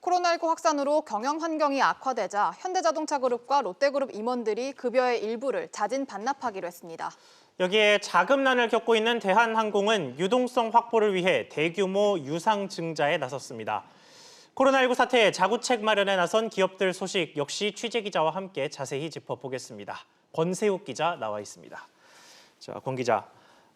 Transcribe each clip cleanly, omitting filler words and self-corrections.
코로나19 확산으로 경영 환경이 악화되자 현대자동차그룹과 롯데그룹 임원들이 급여의 일부를 자진 반납하기로 했습니다. 여기에 자금난을 겪고 있는 대한항공은 유동성 확보를 위해 대규모 유상증자에 나섰습니다. 코로나19 사태에 자구책 마련에 나선 기업들 소식 역시 취재기자와 함께 자세히 짚어보겠습니다. 권세욱 기자 나와 있습니다. 자, 권 기자,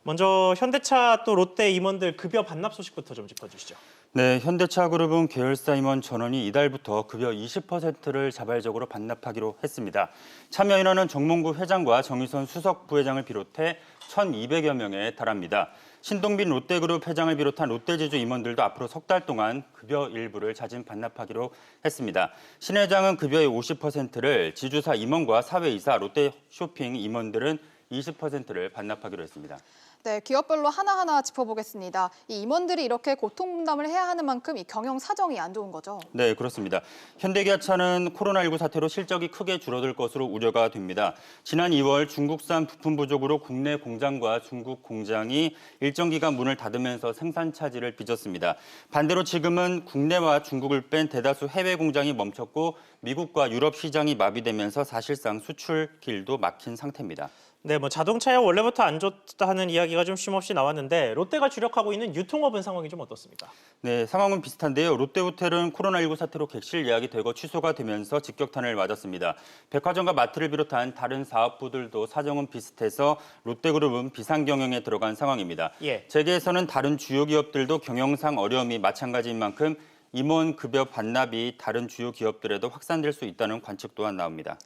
먼저 현대차 또 롯데 임원들 급여 반납 소식부터 좀 짚어주시죠. 네, 현대차그룹은 계열사 임원 전원이 이달부터 급여 20%를 자발적으로 반납하기로 했습니다. 참여 인원은 정몽구 회장과 정의선 수석 부회장을 비롯해 1,200여 명에 달합니다. 신동빈 롯데그룹 회장을 비롯한 롯데제주 임원들도 앞으로 석 달 동안 급여 일부를 자진 반납하기로 했습니다. 신 회장은 급여의 50%를 지주사 임원과 사회이사, 롯데쇼핑 임원들은 20%를 반납하기로 했습니다. 네, 기업별로 하나하나 짚어보겠습니다. 이 임원들이 이렇게 고통 분담을 해야 하는 만큼 이 경영 사정이 안 좋은 거죠? 네, 그렇습니다. 현대기아차는 코로나19 사태로 실적이 크게 줄어들 것으로 우려가 됩니다. 지난 2월 중국산 부품 부족으로 국내 공장과 중국 공장이 일정 기간 문을 닫으면서 생산 차질을 빚었습니다. 반대로 지금은 국내와 중국을 뺀 대다수 해외 공장이 멈췄고 미국과 유럽 시장이 마비되면서 사실상 수출 길도 막힌 상태입니다. 네, 자동차야 원래부터 안 좋다는 이야기가 좀 쉼없이 나왔는데 롯데가 주력하고 있는 유통업은 상황이 좀 어떻습니까? 네, 상황은 비슷한데요. 롯데호텔은 코로나19 사태로 객실 예약이 되고 취소가 되면서 직격탄을 맞았습니다. 백화점과 마트를 비롯한 다른 사업부들도 사정은 비슷해서 롯데그룹은 비상경영에 들어간 상황입니다. 예. 재계에서는 다른 주요 기업들도 경영상 어려움이 마찬가지인 만큼 임원 급여 반납이 다른 주요 기업들에도 확산될 수 있다는 관측 또한 나옵니다.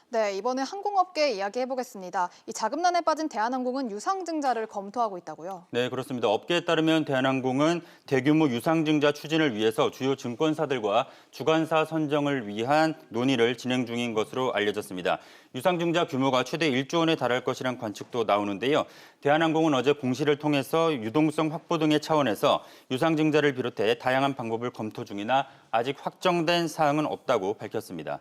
네, 이번에 항공업계 이야기해보겠습니다. 이 자금난에 빠진 대한항공은 유상증자를 검토하고 있다고요? 네, 그렇습니다. 업계에 따르면 대한항공은 대규모 유상증자 추진을 위해서 주요 증권사들과 주관사 선정을 위한 논의를 진행 중인 것으로 알려졌습니다. 유상증자 규모가 최대 1조 원에 달할 것이란 관측도 나오는데요. 대한항공은 어제 공시를 통해서 유동성 확보 등의 차원에서 유상증자를 비롯해 다양한 방법을 검토 중이나 아직 확정된 사항은 없다고 밝혔습니다.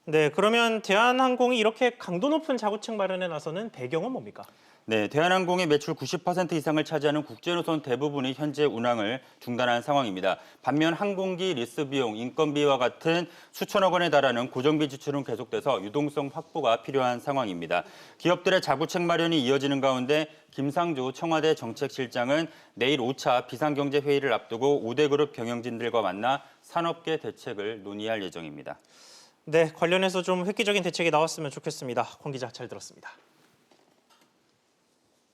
네, 그러면 대한항공이 이렇게 강도 높은 자구책 마련에 나서는 배경은 뭡니까? 네, 대한항공의 매출 90% 이상을 차지하는 국제노선 대부분이 현재 운항을 중단한 상황입니다. 반면 항공기 리스 비용, 인건비와 같은 수천억 원에 달하는 고정비 지출은 계속돼서 유동성 확보가 필요한 상황입니다. 기업들의 자구책 마련이 이어지는 가운데 김상조 청와대 정책실장은 내일 5차 비상경제회의를 앞두고 5대 그룹 경영진들과 만나 산업계 대책을 논의할 예정입니다. 네, 관련해서 좀 획기적인 대책이 나왔으면 좋겠습니다. 권 기자 잘 들었습니다.